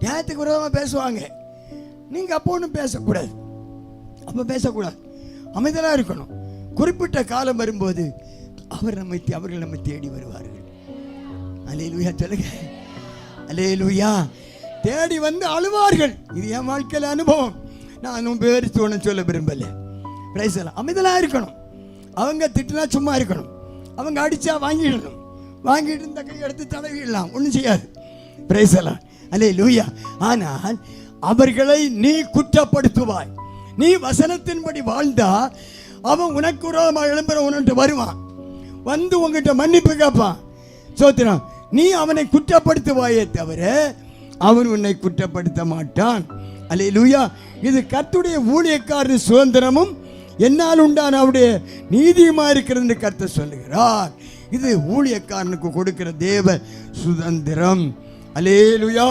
நியாயத்துக்கு விரோதமாக பேசுவாங்க. நீங்கள் அப்போ ஒன்றும் பேசக்கூடாது. அப்போ பேசக்கூடாது, அமைதலாக இருக்கணும். குறிப்பிட்ட காலம் வரும்போது அவர்கள் நம்மை தேடி வருவார்கள். அல்லேலூயா சொல்லுங்க, அல்லேலூயா. தேடி வந்து அழுவார்கள். இது என் வாழ்க்கையில் அனுபவம். நான் பேர் ஒன்றும் சொல்ல விரும்பல. பிரைஸ் எல்லாம் அமைதலாக இருக்கணும். அவங்க திட்டுனா சும்மா இருக்கணும். அவங்க அடித்தா வாங்கிடணும். வாங்கிட்டு இந்த கை எடுத்து தடவிடலாம், ஒன்றும் செய்யாது. பிரைஸ் எல்லாம் அல்லேலூயா. ஆனால் அவர்களை நீ குற்றப்படுத்துவாய். நீ வசனத்தின்படி வாழ்ந்தா அவன் உனக்கு விரோதமாக எழும்புற உன்னிட்டு வருவான், வந்து உங்ககிட்ட மன்னிப்பு கேட்பான். சோத்திரம். நீ அவனை குற்றப்படுத்துவாயே தவிர அவன் உன்னை குற்றப்படுத்த மாட்டான். அல்லேலூயா. இது கர்த்தருடைய ஊழியக்காரர் சுதந்திரமும் என்னால் உண்டான அவருடைய நீதியுமா இருக்கிறது கர்த்தர் சொல்லுகிறார். இது ஊழியக்காரனுக்கு கொடுக்கிற தேவ சுதந்திரம். அல்லேலூயா.